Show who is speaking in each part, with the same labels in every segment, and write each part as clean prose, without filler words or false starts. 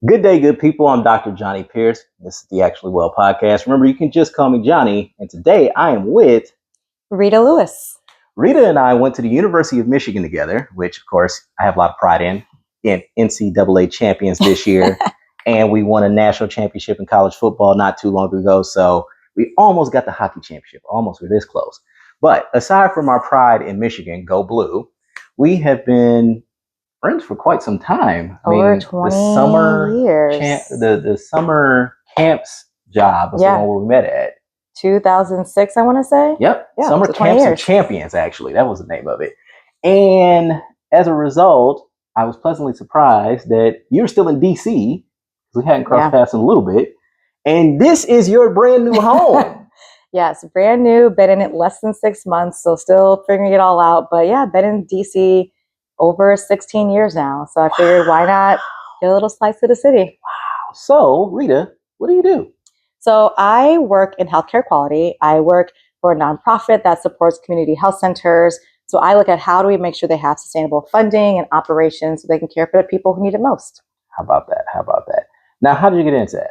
Speaker 1: Good day, good people. I'm Dr. Johnny Pierce. This is the Actually Well podcast. Remember, you can just call me Johnny. And today I am with
Speaker 2: Rita Lewis.
Speaker 1: Rita, and I went to the University of Michigan together, which, of course, I have a lot of pride in NCAA champions this year. And we won a national championship in college football not too long ago. So we almost got the hockey championship. Almost, we're this close. But aside from our pride in Michigan, go blue, we have been friends for quite some time.
Speaker 2: Over 20 years.
Speaker 1: The summer camps job was the one where we met at.
Speaker 2: 2006, I want to say.
Speaker 1: Yep.
Speaker 2: Yeah,
Speaker 1: Summer
Speaker 2: so
Speaker 1: Camps of Champions, actually. That was the name of it. And as a result, I was pleasantly surprised that you're still in D.C. We hadn't crossed paths in a little bit. And this is your brand new home.
Speaker 2: Yes, brand new. Been in it less than 6 months, so still figuring it all out. But yeah, been in D.C. over 16 years now. So I figured, why not get a little slice of the city?
Speaker 1: Wow. So, Rita, what do you do?
Speaker 2: So I work in healthcare quality. I work for a nonprofit that supports community health centers. So I look at how do we make sure they have sustainable funding and operations so they can care for the people who need it most.
Speaker 1: How about that? Now, how did you get into that?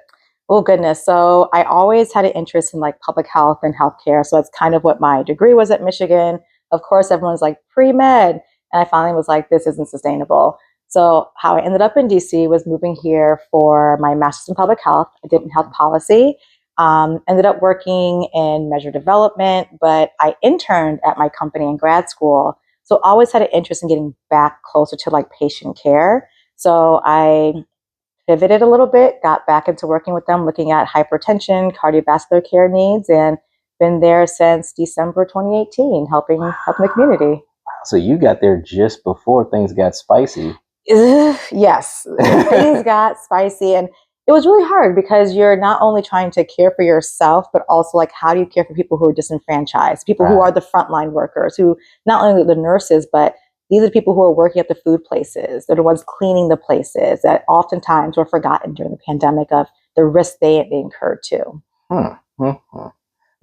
Speaker 2: Oh, goodness. So I always had an interest in like public health and healthcare. So that's kind of what my degree was at Michigan. Of course, everyone's like pre-med. And I finally was like, this isn't sustainable. So how I ended up in DC was moving here for my master's in public health. I did in health policy, ended up working in measure development, but I interned at my company in grad school. So always had an interest in getting back closer to like patient care. So I pivoted a little bit, got back into working with them, looking at hypertension, cardiovascular care needs, and been there since December 2018, helping the community.
Speaker 1: So you got there just before things got spicy.
Speaker 2: Yes, things got spicy, and it was really hard because you're not only trying to care for yourself, but also like how do you care for people who are disenfranchised, people who are the frontline workers, who not only the nurses, but these are the people who are working at the food places. They're the ones cleaning the places that oftentimes were forgotten during the pandemic of the risk they incurred too.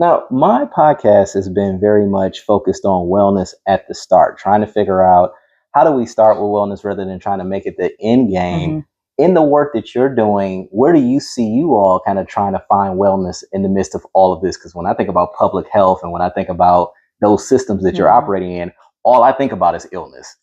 Speaker 1: Now, my podcast has been very much focused on wellness at the start, trying to figure out how do we start with wellness rather than trying to make it the end game. Mm-hmm. In the work that you're doing, where do you see you all kind of trying to find wellness in the midst of all of this? Because when I think about public health and when I think about those systems that you're operating in, all I think about is illness.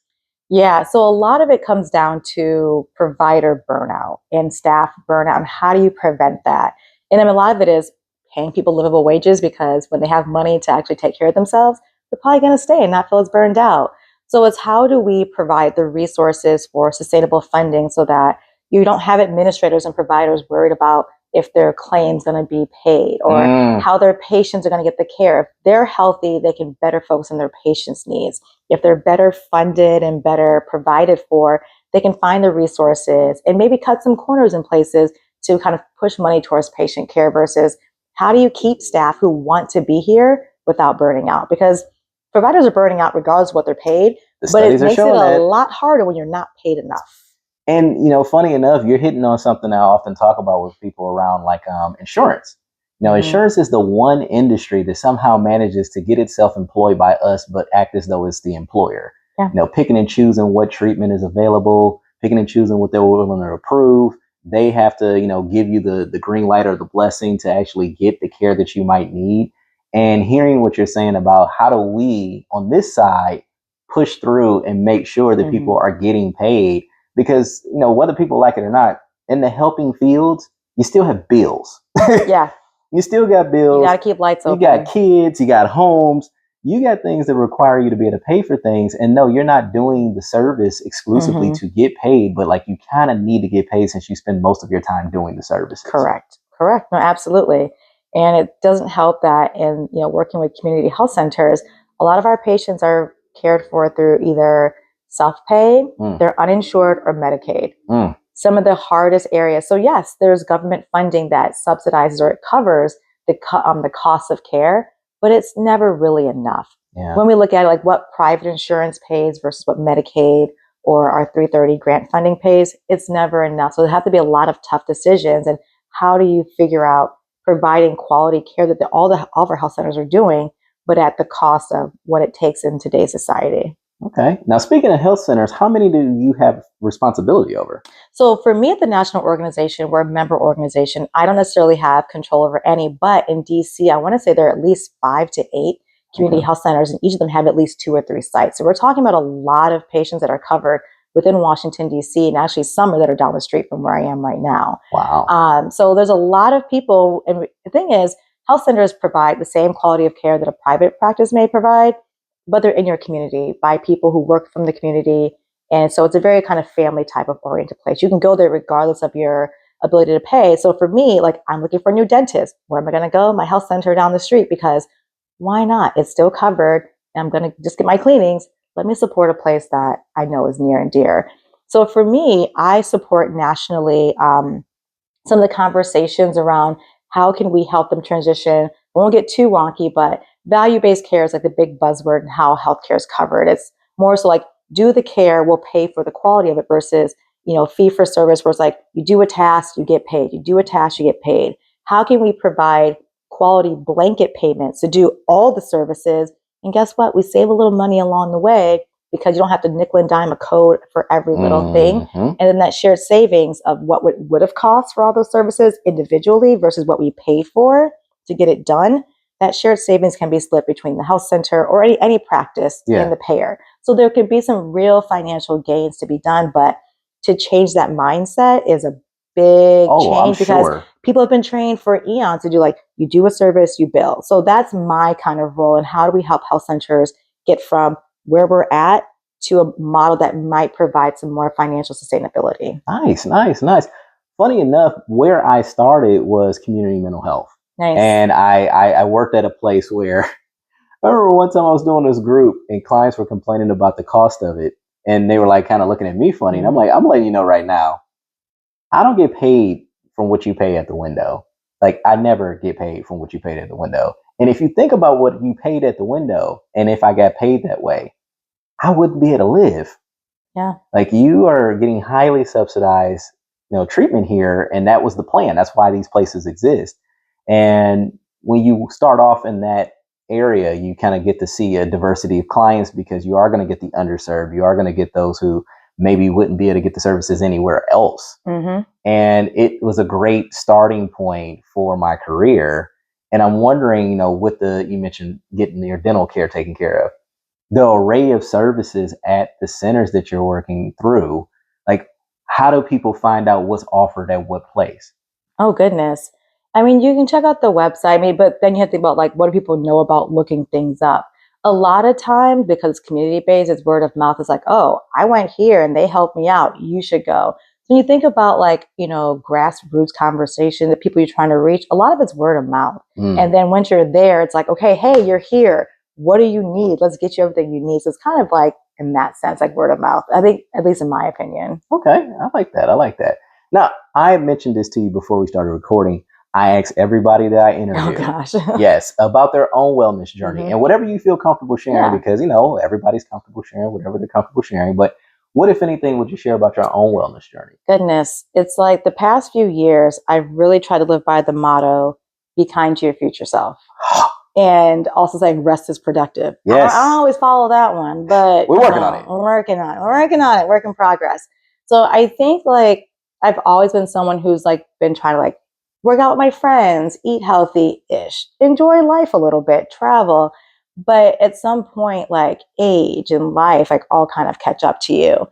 Speaker 2: Yeah, so a lot of it comes down to provider burnout and staff burnout, and how do you prevent that? And a lot of it is paying people livable wages, because when they have money to actually take care of themselves, they're probably going to stay and not feel as burned out. So it's how do we provide the resources for sustainable funding so that you don't have administrators and providers worried about if their claim's going to be paid or how their patients are going to get the care. If they're healthy, they can better focus on their patients' needs. If they're better funded and better provided for, they can find the resources and maybe cut some corners in places to kind of push money towards patient care versus how do you keep staff who want to be here without burning out? Because providers are burning out regardless of what they're paid, but it makes it a lot harder when you're not paid enough.
Speaker 1: And, funny enough, you're hitting on something I often talk about with people around like insurance. Insurance is the one industry that somehow manages to get itself employed by us, but act as though it's the employer. Yeah. Picking and choosing what treatment is available, picking and choosing what they're willing to approve. They have to, give you the green light or the blessing to actually get the care that you might need. And hearing what you're saying about how do we on this side push through and make sure that people are getting paid, because, whether people like it or not, in the helping fields, you still have bills.
Speaker 2: Yeah.
Speaker 1: You still got bills.
Speaker 2: You got to keep lights open.
Speaker 1: You got kids, you got homes, you got things that require you to be able to pay for things. And no, you're not doing the service exclusively to get paid, but like you kind of need to get paid since you spend most of your time doing the services.
Speaker 2: Correct. No, absolutely. And it doesn't help that in, working with community health centers, a lot of our patients are cared for through either self-pay, they're uninsured, or Medicaid. Some of the hardest areas. So yes, there's government funding that subsidizes or it covers the cost of care, but it's never really enough. Yeah. When we look at like what private insurance pays versus what Medicaid or our 330 grant funding pays, it's never enough. So there have to be a lot of tough decisions. And how do you figure out providing quality care that all of our health centers are doing, but at the cost of what it takes in today's society?
Speaker 1: Okay. Now, speaking of health centers, how many do you have responsibility over?
Speaker 2: So for me at the national organization, we're a member organization. I don't necessarily have control over any, but in DC, I want to say there are at least 5 to 8 community
Speaker 1: Okay.
Speaker 2: health centers, and each of them have at least 2 or 3 sites. So we're talking about a lot of patients that are covered within Washington, DC, and actually some that are down the street from where I am right now.
Speaker 1: Wow.
Speaker 2: So there's a lot of people. And the thing is, health centers provide the same quality of care that a private practice may provide, but they're in your community by people who work from the community. And so it's a very kind of family type of oriented place. You can go there regardless of your ability to pay. So for me, like I'm looking for a new dentist. Where am I going to go? My health center down the street, because why not? It's still covered. And I'm going to just get my cleanings. Let me support a place that I know is near and dear. So for me, I support nationally some of the conversations around how can we help them transition. I won't get too wonky, but value-based care is like the big buzzword and how healthcare is covered. It's more so like do the care, we'll pay for the quality of it versus, fee for service where it's like you do a task, you get paid. You do a task, you get paid. How can we provide quality blanket payments to do all the services? And guess what? We save a little money along the way because you don't have to nickel and dime a code for every little thing.
Speaker 1: Hmm.
Speaker 2: And then that shared savings of what would have cost for all those services individually versus what we paid for to get it done, that shared savings can be split between the health center or any practice
Speaker 1: Yeah.
Speaker 2: and the payer. So there could be some real financial gains to be done, but to change that mindset is a big
Speaker 1: Oh, I'm
Speaker 2: change because
Speaker 1: sure.
Speaker 2: people have been trained for eons to do like, you do a service, you bill. So that's my kind of role. And how do we help health centers get from where we're at to a model that might provide some more financial sustainability?
Speaker 1: Nice, nice, nice. Funny enough, where I started was community mental health.
Speaker 2: Nice.
Speaker 1: And I worked at a place where I remember one time I was doing this group and clients were complaining about the cost of it. And they were like kind of looking at me funny. And I'm
Speaker 2: Mhm.
Speaker 1: like, I'm letting you know right now, I don't get paid from what you pay at the window. Like I never get paid from what you paid at the window. And if you think about what you paid at the window, and if I got paid that way, I wouldn't be able to live.
Speaker 2: Yeah.
Speaker 1: Like you are getting highly subsidized, treatment here, and that was the plan. That's why these places exist. And when you start off in that area, you kind of get to see a diversity of clients because you are going to get the underserved. You are going to get those who maybe wouldn't be able to get the services anywhere else.
Speaker 2: Mm-hmm.
Speaker 1: And it was a great starting point for my career. And I'm wondering, with you mentioned getting your dental care taken care of, the array of services at the centers that you're working through, like how do people find out what's offered at what place?
Speaker 2: Oh goodness. I mean, you can check out the website, but then you have to think about like what do people know about looking things up. A lot of times, because it's community based, it's word of mouth. It's like, oh, I went here and they helped me out. You should go. So when you think about like, grassroots conversation, the people you're trying to reach, a lot of it's word of mouth.
Speaker 1: Mm.
Speaker 2: And then once you're there, it's like, okay, hey, you're here. What do you need? Let's get you everything you need. So it's kind of like in that sense, like word of mouth. I think, at least in my opinion.
Speaker 1: Okay, I like that. I like that. Now, I mentioned this to you before we started recording. I asked everybody that I
Speaker 2: Oh
Speaker 1: interview,
Speaker 2: gosh.
Speaker 1: yes, about their own wellness journey
Speaker 2: Hmm.
Speaker 1: and whatever you feel comfortable sharing,
Speaker 2: Yeah.
Speaker 1: because everybody's comfortable sharing whatever they're comfortable sharing. But what, if anything, would you share about your own wellness journey?
Speaker 2: Goodness, it's like the past few years, I've really tried to live by the motto, be kind to your future self. And also saying rest is productive. I don't
Speaker 1: Yes,
Speaker 2: always follow that one, but
Speaker 1: we're working on it.
Speaker 2: we're working on it. We're working on it. Work in progress. So I think like I've always been someone who's like been trying to like work out with my friends, eat healthy ish, enjoy life a little bit, travel. But at some point, like age and life, like all kind of catch up to you.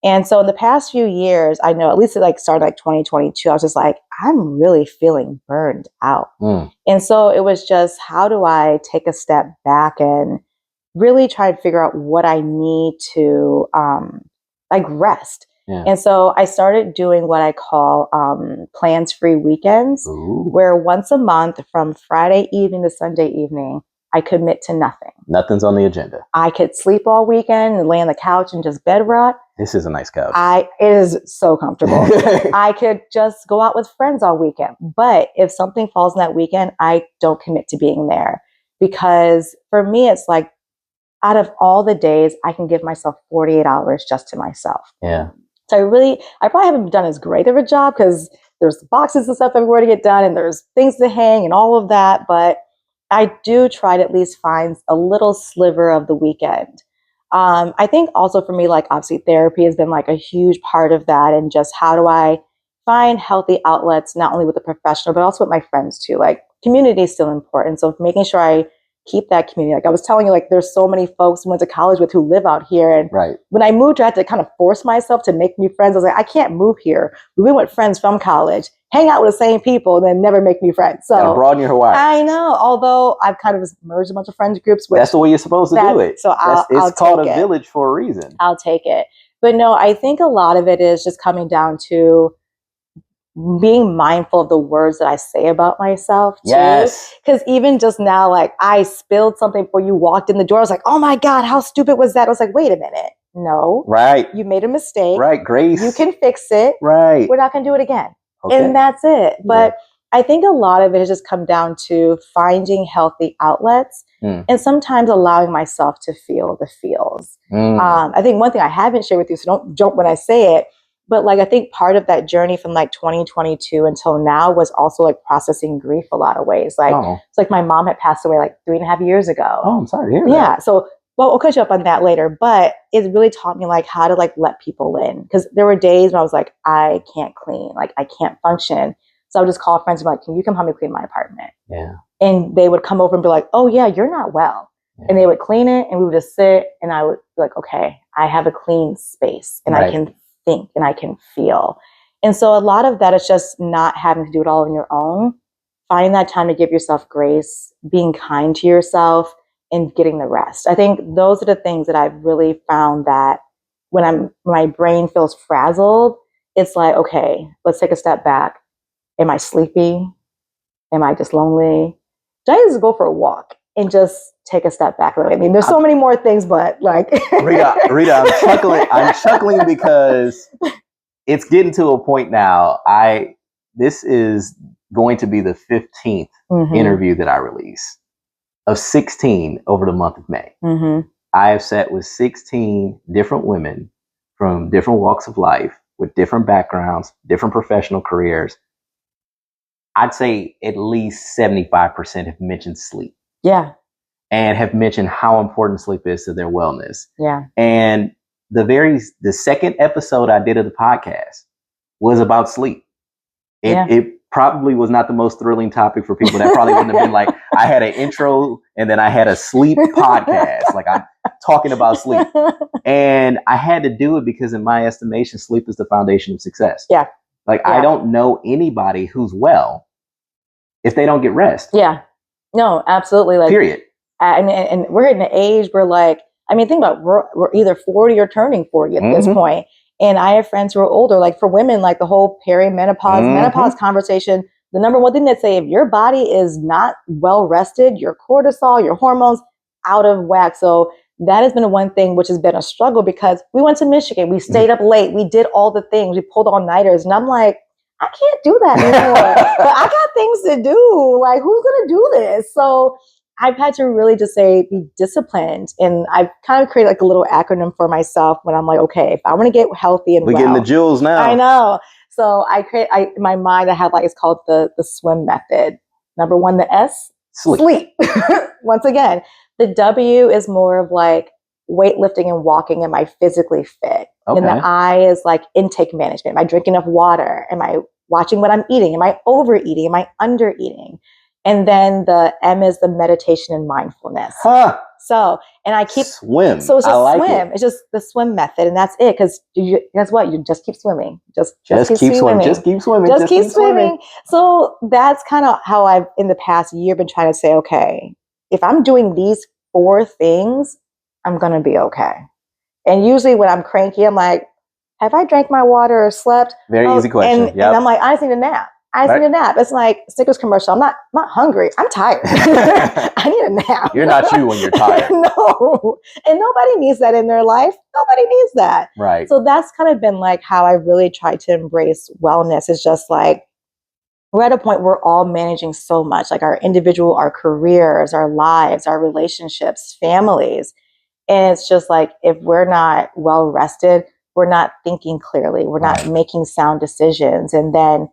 Speaker 2: And so in the past few years, I know at least it like started like 2022, I was just like, I'm really feeling burned out.
Speaker 1: Mm.
Speaker 2: And so it was just, how do I take a step back and really try to figure out what I need to like rest.
Speaker 1: Yeah.
Speaker 2: And so I started doing what I call plans free weekends,
Speaker 1: Ooh.
Speaker 2: where once a month from Friday evening to Sunday evening, I commit to nothing.
Speaker 1: Nothing's on the agenda.
Speaker 2: I could sleep all weekend and lay on the couch and just bed rot.
Speaker 1: This is a nice couch.
Speaker 2: It is so comfortable. I could just go out with friends all weekend. But if something falls in that weekend, I don't commit to being there. Because for me, it's like out of all the days, I can give myself 48 hours just to myself.
Speaker 1: Yeah.
Speaker 2: So I probably haven't done as great of a job because there's boxes and stuff everywhere to get done and there's things to hang and all of that. But I do try to at least find a little sliver of the weekend. I think also for me, like obviously therapy has been like a huge part of that, and just how do I find healthy outlets, not only with the professional, but also with my friends too. Like community is still important. So making sure I keep that community. Like I was telling you, like there's so many folks who went to college with who live out here. And when I moved, I had to kind of force myself to make new friends. I was like, I can't move here. We went with friends from college, hang out with the same people, and then never make new friends. So
Speaker 1: broaden your horizons.
Speaker 2: I know. Although I've kind of merged a bunch of friends groups.
Speaker 1: That's the way you're supposed to do it.
Speaker 2: So
Speaker 1: it's called a village for a reason.
Speaker 2: I'll take it. But no, I think a lot of it is just coming down to being mindful of the words that I say about myself too.
Speaker 1: Yes.
Speaker 2: Because even just now, like I spilled something before you walked in the door. I was like, oh my God, how stupid was that? I was like, wait a minute. No.
Speaker 1: Right.
Speaker 2: You made a mistake.
Speaker 1: Right. Grace.
Speaker 2: You can fix it.
Speaker 1: Right.
Speaker 2: We're not going to do it again.
Speaker 1: Okay.
Speaker 2: And that's it. But I think a lot of it has just come down to finding healthy outlets and sometimes allowing myself to feel the feels. I think one thing I haven't shared with you, so don't jump when I say it, but like I think part of that journey from like 2022 until now was also like processing grief a lot of ways. Like it's like my mom had passed away like 3.5 years ago.
Speaker 1: Oh, I'm sorry to hear that.
Speaker 2: Yeah. So we'll catch up on that later. But it really taught me like how to like let people in. Because there were days when I was like, I can't clean, like I can't function. So I would just call friends and be like, can you come help me clean my apartment?
Speaker 1: Yeah.
Speaker 2: And they would come over and be like, oh yeah, you're not well. Yeah. And they would clean it and we would just sit and I would be like, okay, I have a clean space and I can think and I can feel. And so a lot of that is just not having to do it all on your own, finding that time to give yourself grace, being kind to yourself and getting the rest. I think those are the things that I've really found that when my brain feels frazzled, it's like, okay, let's take a step back. Am I sleepy? Am I just lonely? Do I just go for a walk and just take a step back? I mean, there's so many more things, but like
Speaker 1: Rita, I'm chuckling because it's getting to a point now. This is going to be the 15th interview that I release of 16 over the month of May. I have sat with 16 different women from different walks of life with different backgrounds, different professional careers. I'd say at least 75% have mentioned sleep.
Speaker 2: Yeah.
Speaker 1: And have mentioned how important sleep is to their wellness.
Speaker 2: Yeah.
Speaker 1: And the second episode I did of the podcast was about sleep. It probably was not the most thrilling topic for people. That probably wouldn't have been like, I had an intro and then I had a sleep podcast. Like I'm talking about sleep. And I had to do it because in my estimation, sleep is the foundation of success.
Speaker 2: Yeah.
Speaker 1: Like I don't know anybody who's well if they don't get rest.
Speaker 2: Yeah. No, absolutely. Like
Speaker 1: period.
Speaker 2: I mean, and we're at an age where like, I mean, think about we're either 40 or turning 40 at this point. And I have friends who are older, like for women, like the whole perimenopause, menopause conversation, the number one thing they say, if your body is not well rested, your cortisol, your hormones out of whack. So that has been the one thing which has been a struggle because we went to Michigan, we stayed up late, we did all the things, we pulled all-nighters. And I'm like, I can't do that anymore. But I got things to do. Like, who's going to do this? So I've had to really just say, be disciplined. And I've kind of created like a little acronym for myself when I'm like, okay, if I want to get healthy and
Speaker 1: we're getting the jewels now.
Speaker 2: I know. So in my mind, I have like, it's called the swim method. Number one, the S, sleep. Once again, the W is more of like weightlifting and walking. Am I physically fit? Okay. And the I is like intake management. Am I drinking enough water? Am I watching what I'm eating? Am I overeating? Am I undereating? And then the M is the meditation and mindfulness.
Speaker 1: Huh.
Speaker 2: So, and I keep
Speaker 1: swim.
Speaker 2: So it's just swim. It's just the swim method, and that's it. Because guess what? You just keep swimming. Just keep swimming.
Speaker 1: Just keep swimming.
Speaker 2: Just keep swimming. So that's kind of how I've in the past year been trying to say, okay, if I'm doing these 4 things, I'm gonna be okay. And usually when I'm cranky, I'm like, have I drank my water or slept?
Speaker 1: Very easy question.
Speaker 2: And I'm like, I just need a nap. Need a nap. It's like Snickers commercial. I'm not hungry. I'm tired. I need a nap.
Speaker 1: You're not you when you're tired.
Speaker 2: No. And nobody needs that in their life. Nobody needs that.
Speaker 1: Right.
Speaker 2: So that's kind of been like how I really tried to embrace wellness. It's just like, we're at a point where we're all managing so much, like our careers, our lives, our relationships, families. And it's just like, if we're not well rested, we're not thinking clearly. We're not making sound decisions. And then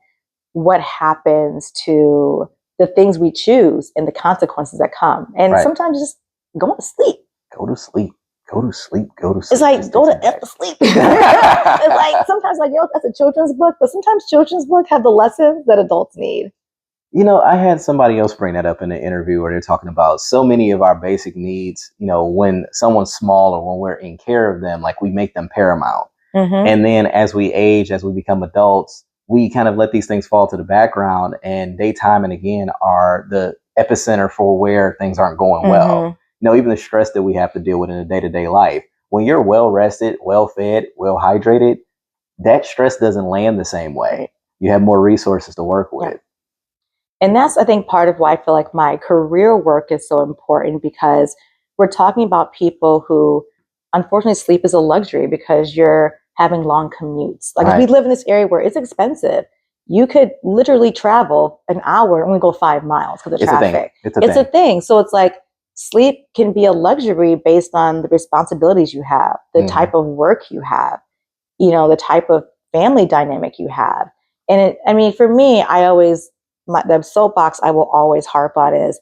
Speaker 2: what happens to the things we choose and the consequences that come. And sometimes just go to sleep.
Speaker 1: Go to sleep. Go to sleep. Go to sleep.
Speaker 2: It's like, go to F to sleep. It's like, sometimes like, that's a children's book, but sometimes children's books have the lessons that adults need.
Speaker 1: I had somebody else bring that up in the interview where they're talking about so many of our basic needs, when someone's small or when we're in care of them, like we make them paramount.
Speaker 2: Mm-hmm.
Speaker 1: And then as we age, as we become adults, we kind of let these things fall to the background, and they time and again are the epicenter for where things aren't going well. Even the stress that we have to deal with in a day-to-day life. When you're well rested, well fed, well hydrated, that stress doesn't land the same way. You have more resources to work with.
Speaker 2: Yeah. And that's, I think, part of why I feel like my career work is so important, because we're talking about people who, unfortunately, sleep is a luxury because you're having long commutes. Like, we live in this area where it's expensive. You could literally travel an hour and only go 5 miles because of traffic. It's a thing. So it's like sleep can be a luxury based on the responsibilities you have, the type of work you have, the type of family dynamic you have. And for me, the soapbox I will always harp on is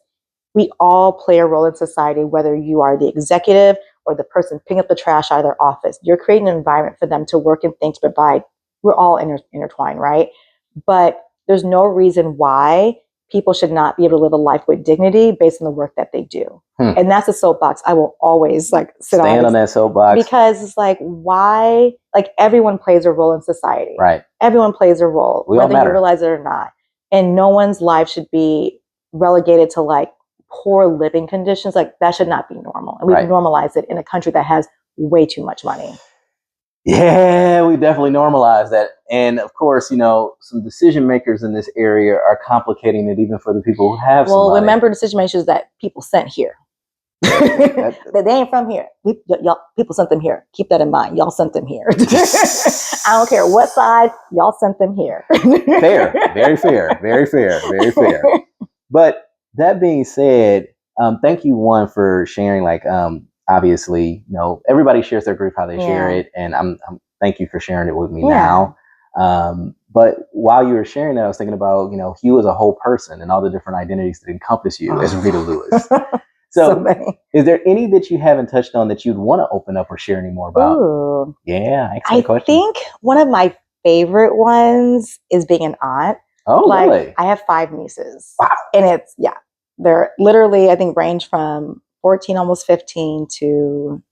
Speaker 2: we all play a role in society, whether you are the executive or the person picking up the trash out of their office. You're creating an environment for them to work and think to provide. We're all intertwined, right? But there's no reason why people should not be able to live a life with dignity based on the work that they do. And that's a soapbox I will always stand
Speaker 1: on that soapbox,
Speaker 2: because it's like, why? Like, everyone plays a role in society,
Speaker 1: right?
Speaker 2: Everyone plays a role, whether you realize it or not. And no one's life should be relegated to poor living conditions. Like, that should not be normal. And we've normalized it in a country that has way too much money.
Speaker 1: Yeah, we definitely normalized that. And of course, some decision makers in this area are complicating it even for the people who have some money.
Speaker 2: Remember, decision makers that people sent here. They ain't from here. Y'all, people sent them here. Keep that in mind. Y'all sent them here. I don't care what side, y'all sent them here.
Speaker 1: Fair. Very fair. Very fair. Very fair. But that being said, thank you, one, for sharing. Obviously, everybody shares their grief how they share it, and I'm thank you for sharing it with me now. But while you were sharing that, I was thinking about you as a whole person and all the different identities that encompass you as Rita Lewis. So is there any that you haven't touched on that you'd want to open up or share any more about?
Speaker 2: Ooh.
Speaker 1: Yeah,
Speaker 2: I think one of my favorite ones is being an aunt.
Speaker 1: Oh, really?
Speaker 2: I have 5 nieces.
Speaker 1: Wow.
Speaker 2: And they're literally, I think, range from 14, almost 15 to,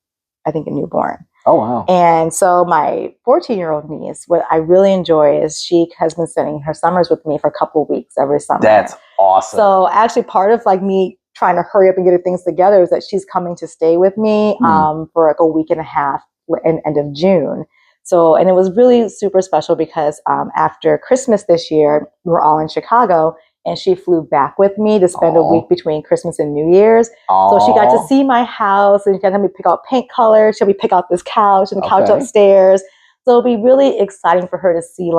Speaker 2: I think, a newborn.
Speaker 1: Oh, wow.
Speaker 2: And so my 14-year-old niece, what I really enjoy is she has been spending her summers with me for a couple of weeks every summer.
Speaker 1: That's awesome.
Speaker 2: So actually part of me trying to hurry up and get things together is that she's coming to stay with me for a week and a half in end of June. So, and it was really super special because after Christmas this year, we were all in Chicago, and she flew back with me to spend a week between Christmas and New Year's. So she got to see my house, and she got to help me pick out paint colors. She'll be pick out this couch and the couch upstairs. So it'll be really exciting for her to see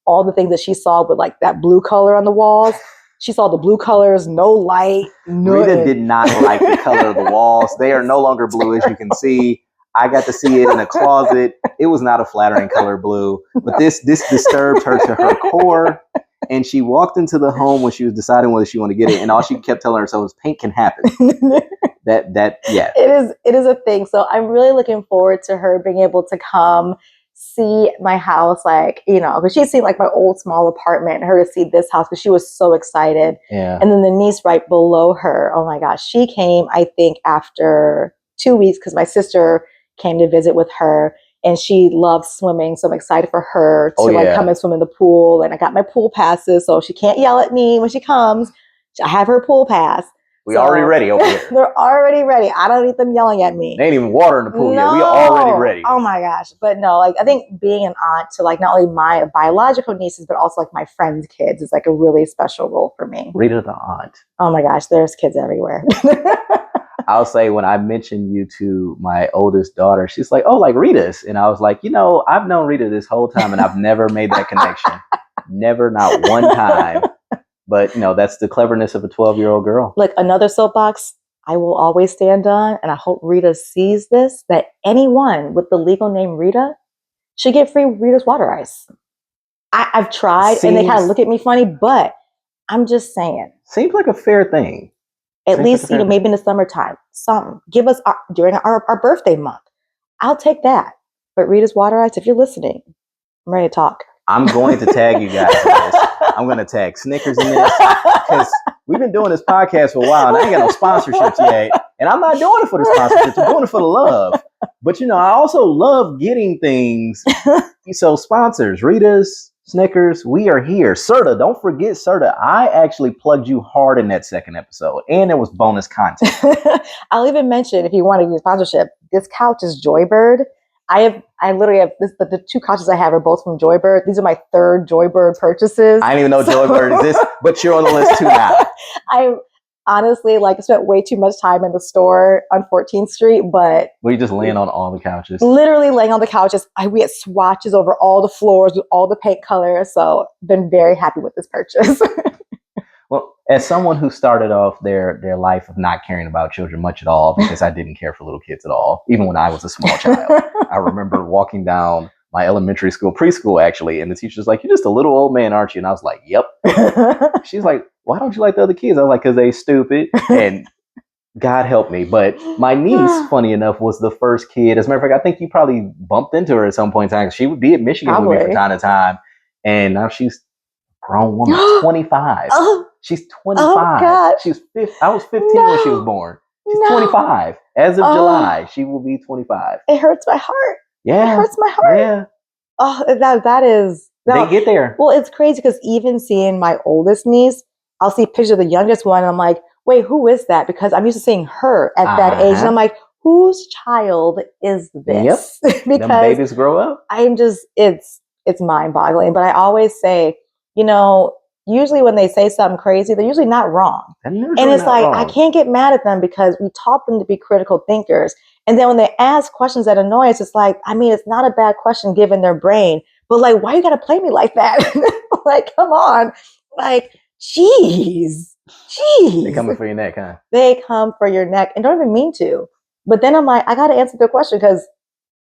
Speaker 2: all the things that she saw with that blue color on the walls. She saw the blue colors, no light.
Speaker 1: Rita did not like the color of the walls. They are no longer blue, as you can see. I got to see it in a closet. It was not a flattering color blue, but this disturbed her to her core. And she walked into the home when she was deciding whether she wanted to get it, and all she kept telling herself was, "Paint can happen." Yeah.
Speaker 2: It is a thing. So I'm really looking forward to her being able to come see my house, because she's seen my old small apartment, and her to see this house because she was so excited.
Speaker 1: Yeah.
Speaker 2: And then the niece right below her, oh my gosh, she came, I think, after 2 weeks because my sister came to visit with her, and she loves swimming. So I'm excited for her to come and swim in the pool. And I got my pool passes, so she can't yell at me when she comes. I have her pool pass.
Speaker 1: We already ready over here.
Speaker 2: They're already ready. I don't need them yelling at me.
Speaker 1: There ain't even water in the pool yet. We are already ready.
Speaker 2: Oh my gosh. But no, I think being an aunt to not only my biological nieces, but also my friends' kids is a really special role for me.
Speaker 1: Rita the aunt.
Speaker 2: Oh my gosh, there's kids everywhere.
Speaker 1: I'll say when I mentioned you to my oldest daughter, she's like, "Oh, like Rita's." And I was like, I've known Rita this whole time and I've never made that connection. Never, not one time. But, that's the cleverness of a 12-year-old girl.
Speaker 2: Look, another soapbox I will always stand on, and I hope Rita sees this, that anyone with the legal name Rita should get free Rita's water ice. I've tried, and they kind of look at me funny, but I'm just saying.
Speaker 1: Seems like a fair thing.
Speaker 2: At least, maybe in the summertime, something. Give us during our birthday month. I'll take that. But Rita's Water Ice, if you're listening, I'm ready to talk.
Speaker 1: I'm going to tag you guys in this. I'm going to tag Snickers in this because we've been doing this podcast for a while and I ain't got no sponsorships yet. And I'm not doing it for the sponsorships. I'm doing it for the love. But, I also love getting things. So sponsors, Rita's, Snickers, we are here. Serta, don't forget Serta. I actually plugged you hard in that second episode and there was bonus content.
Speaker 2: I'll even mention, if you want to use sponsorship, this couch is Joybird. I literally have the 2 couches I have are both from Joybird. These are my 3rd Joybird purchases.
Speaker 1: I didn't even know Joybird exists, but you're on the list too now.
Speaker 2: I honestly spent way too much time in the store on 14th Street, but
Speaker 1: were you just laying on all the couches?
Speaker 2: Literally laying on the couches. We had swatches over all the floors with all the paint colors. So been very happy with this purchase.
Speaker 1: Well, as someone who started off their life of not caring about children much at all, because I didn't care for little kids at all, even when I was a small child. I remember walking down my elementary school, preschool actually, and the teacher's like, "You're just a little old man, aren't you?" And I was like, "Yep." She's like, "Why don't you like the other kids?" I was like, "Because they stupid." And God help me. But my niece, funny enough, was the first kid. As a matter of fact, I think you probably bumped into her at some point in time. She would be at Michigan with me from time to time. And now she's a grown woman, 25. She's 25.
Speaker 2: Oh, God.
Speaker 1: I was 15 when she was born. She's 25. As of July, she will be 25.
Speaker 2: It hurts my heart.
Speaker 1: Yeah.
Speaker 2: It hurts my heart.
Speaker 1: Yeah.
Speaker 2: Oh, that is...
Speaker 1: They get there.
Speaker 2: Well, it's crazy because even seeing my oldest niece, I'll see pictures of the youngest one and I'm like, wait, who is that? Because I'm used to seeing her at that age. And I'm like, whose child is this?
Speaker 1: Yep.
Speaker 2: Because
Speaker 1: them babies grow up.
Speaker 2: I'm just, it's mind boggling. But I always say, usually when they say something crazy, they're usually not wrong. And it's like, wrong. I can't get mad at them because we taught them to be critical thinkers. And then when they ask questions that annoy us, it's like, it's not a bad question given their brain. But like, why you got to play me like that? Like, come on. Like, jeez.
Speaker 1: They coming for your neck, huh?
Speaker 2: They come for your neck and don't even mean to. But then I'm like, I got to answer the question because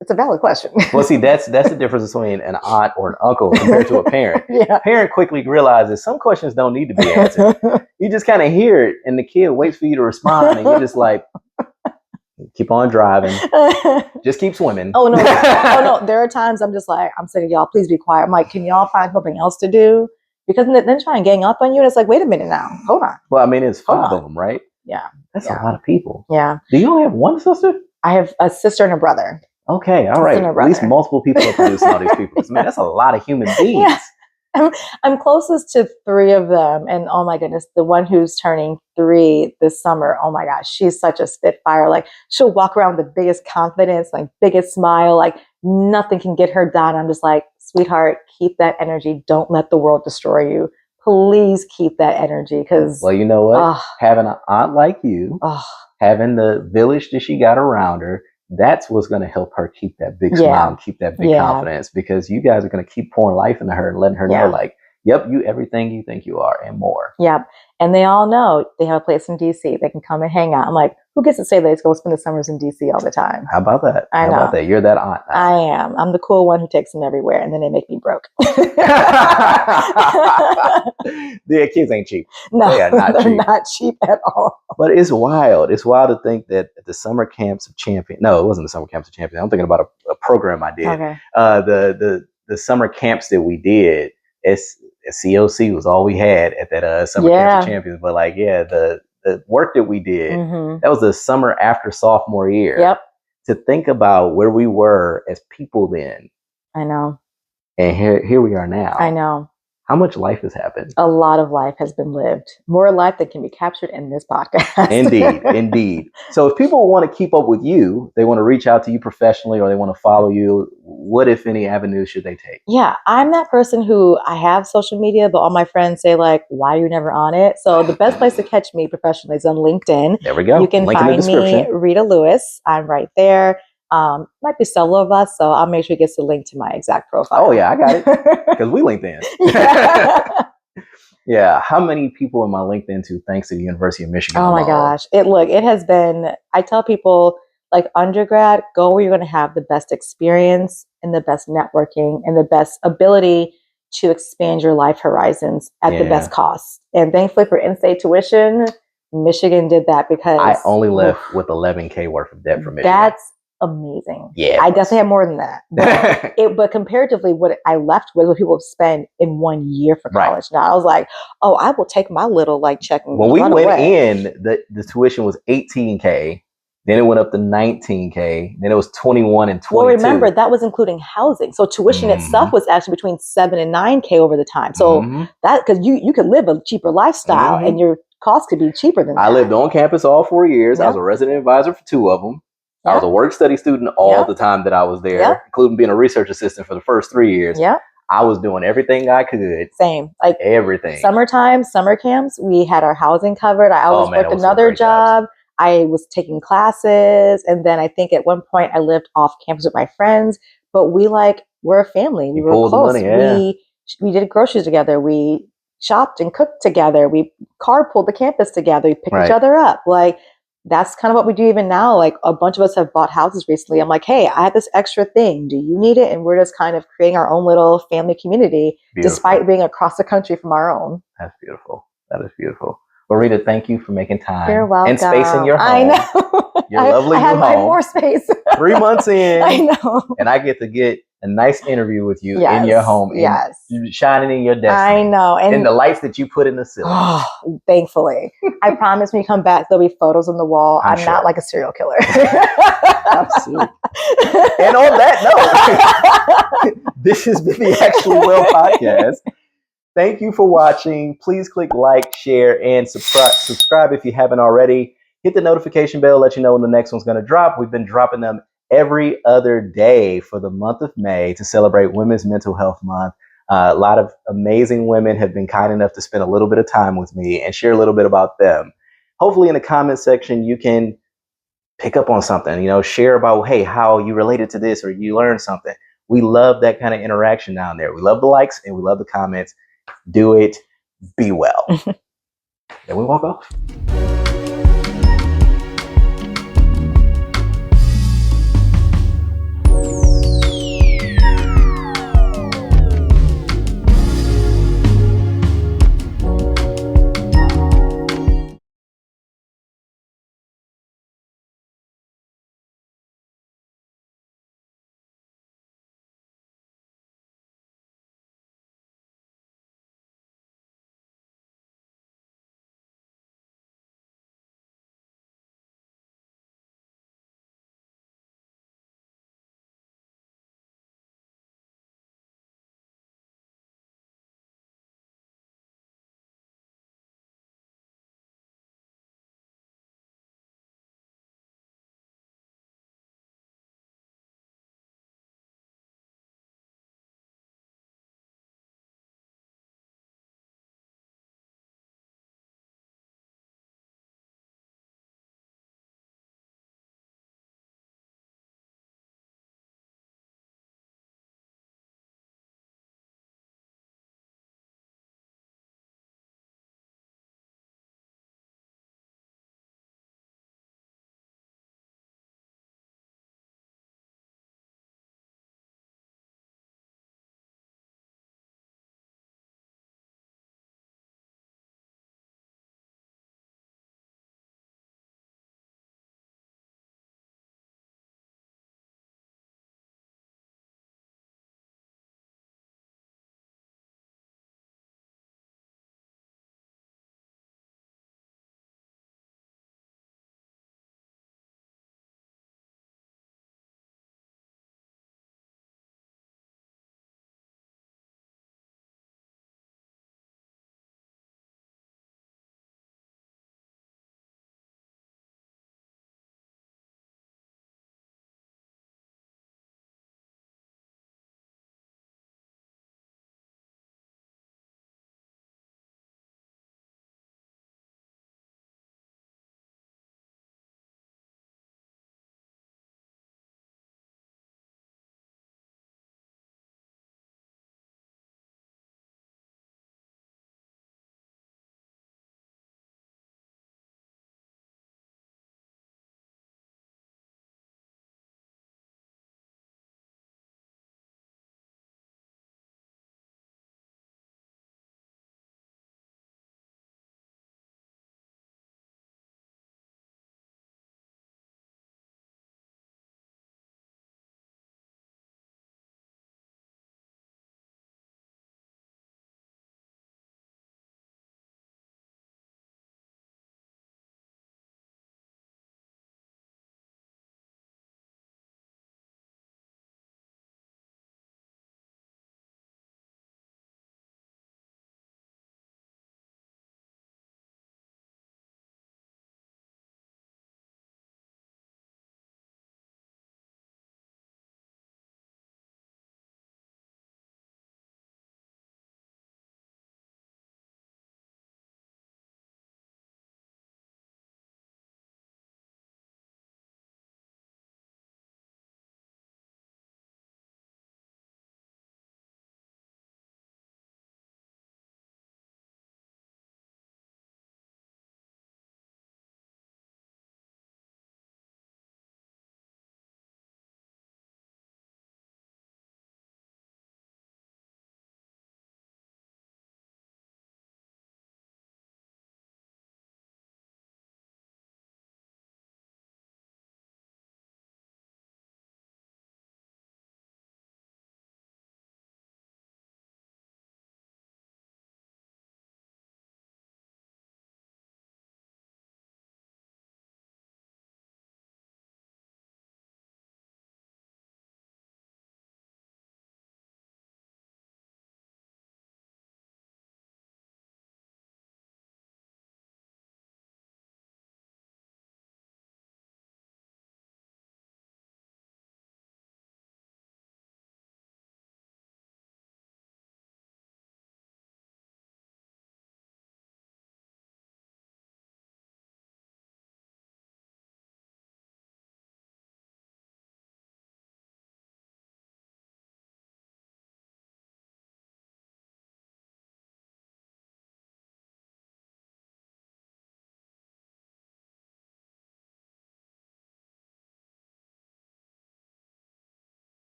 Speaker 2: it's a valid question. Well,
Speaker 1: see, that's the difference between an aunt or an uncle compared to a parent.
Speaker 2: Yeah.
Speaker 1: A parent quickly realizes some questions don't need to be answered. You just kind of hear it and the kid waits for you to respond and you're just like, keep on driving. Just keep swimming.
Speaker 2: Oh, no. There are times I'm just like, I'm saying, y'all, please be quiet. I'm like, can y'all find something else to do? Because then try and gang up on you. And it's like, wait a minute now. Hold on.
Speaker 1: Well, it's 5 of them, right?
Speaker 2: Yeah.
Speaker 1: That's a lot of people.
Speaker 2: Yeah.
Speaker 1: Do you only have one sister?
Speaker 2: I have a sister and a brother.
Speaker 1: Okay. All right. At least multiple people are producing all these people. That's a lot of human beings.
Speaker 2: Yeah. I'm closest to 3 of them. And oh my goodness, the one who's turning 3 this summer, oh my gosh, she's such a spitfire. Like she'll walk around with the biggest confidence, like biggest smile, like nothing can get her down. I'm just like, sweetheart, keep that energy. Don't let the world destroy you. Please keep that energy. Because,
Speaker 1: well, you know what? Having an aunt like you, having the village that she got around her, that's what's going to help her keep that big smile and keep that big confidence, because you guys are going to keep pouring life into her and letting her know, like, yep, you everything you think you are and more.
Speaker 2: Yep. And they all know they have a place in DC. They can come and hang out. I'm like, who gets to say they go spend the summers in DC all the time?
Speaker 1: How about that?
Speaker 2: I know.
Speaker 1: How about that? You're that aunt now.
Speaker 2: I am. I'm the cool one who takes them everywhere, and then they make me broke.
Speaker 1: The kids ain't cheap.
Speaker 2: No,
Speaker 1: they are not
Speaker 2: they're not cheap at all.
Speaker 1: But it's wild. It's wild to think that at the summer camps of champion. No, it wasn't the summer camps of champion. I'm thinking about a program I did.
Speaker 2: Okay.
Speaker 1: The summer camps that we did. COC was all we had at that summer camps of champions. But like, the work that we did, that was the summer after sophomore year.
Speaker 2: Yep.
Speaker 1: To think about where we were as people then.
Speaker 2: I know.
Speaker 1: And here we are now.
Speaker 2: I know.
Speaker 1: How much life has happened?
Speaker 2: A lot of life has been lived. More life than can be captured in this podcast.
Speaker 1: Indeed. So if people want to keep up with you, they want to reach out to you professionally, or they want to follow you, what, if any, avenues should they take?
Speaker 2: Yeah, I'm that person who I have social media, but all my friends say, like, why are you never on it? So the best place to catch me professionally is on LinkedIn.
Speaker 1: There we go.
Speaker 2: You can
Speaker 1: Link
Speaker 2: find
Speaker 1: in the description.
Speaker 2: me, Rita Lewis. I'm right there. Might be several of us, so I'll make sure it gets the link to my exact profile.
Speaker 1: Oh yeah, I got it, because we linked in. Yeah, how many people am I linked into thanks to the University of Michigan?
Speaker 2: Oh my gosh, it has been. I tell people, like, undergrad, go where you're going to have the best experience and the best networking and the best ability to expand your life horizons at the best cost. And thankfully for in-state tuition, Michigan did that because
Speaker 1: I only left with $11K worth of debt from Michigan.
Speaker 2: That's amazing.
Speaker 1: Yeah,
Speaker 2: I definitely have more than that. But comparatively, what I left with, what people spend in 1 year for college. Now I was like, oh, I will take my little check.
Speaker 1: When we went in, the tuition was $18K. Then it went up to $19K. Then it was $21 and $22.
Speaker 2: Well, remember that was including housing, so tuition itself was actually between $7 and $9K over the time. So that because you could live a cheaper lifestyle and your costs could be cheaper than that.
Speaker 1: I lived on campus all 4 years. I was a resident advisor for 2 of them. I was a work study student all the time that I was there, including being a research assistant for the first 3 years. I was doing everything I could.
Speaker 2: Same. Like
Speaker 1: everything.
Speaker 2: Summertime, summer camps, we had our housing covered. I always worked another job. I was taking classes. And then I think at one point I lived off campus with my friends. But we're a family. We were close. We did groceries together. We shopped and cooked together. We carpooled the campus together. We picked each other up. That's kind of what we do even now. A bunch of us have bought houses recently. I'm like, hey, I have this extra thing. Do you need it? And we're just kind of creating our own little family community, despite being across the country from our own.
Speaker 1: That's beautiful. That is beautiful. Well, Rita, thank you for making time.
Speaker 2: You're welcome.
Speaker 1: And space in your home.
Speaker 2: I know.
Speaker 1: Your lovely new home.
Speaker 2: I have more space.
Speaker 1: 3 months in.
Speaker 2: I know.
Speaker 1: And I get to get a nice interview with you in your home. Shining in your destiny.
Speaker 2: I know.
Speaker 1: And the lights that you put in the ceiling.
Speaker 2: Oh, thankfully. I promise when you come back, there'll be photos on the wall. I'm not like a serial killer.
Speaker 1: Absolutely. And on that note, this has been the Actually Well podcast. Thank you for watching. Please click like, share, and subscribe if you haven't already. Hit the notification bell, let you know when the next one's going to drop. We've been dropping them every other day for the month of May to celebrate Women's Mental Health Month. A lot of amazing women have been kind enough to spend a little bit of time with me and share a little bit about them. Hopefully in the comment section, you can pick up on something, share about, hey, how you related to this or you learned something. We love that kind of interaction down there. We love the likes and we love the comments. Do it. Be well. Then we walk off.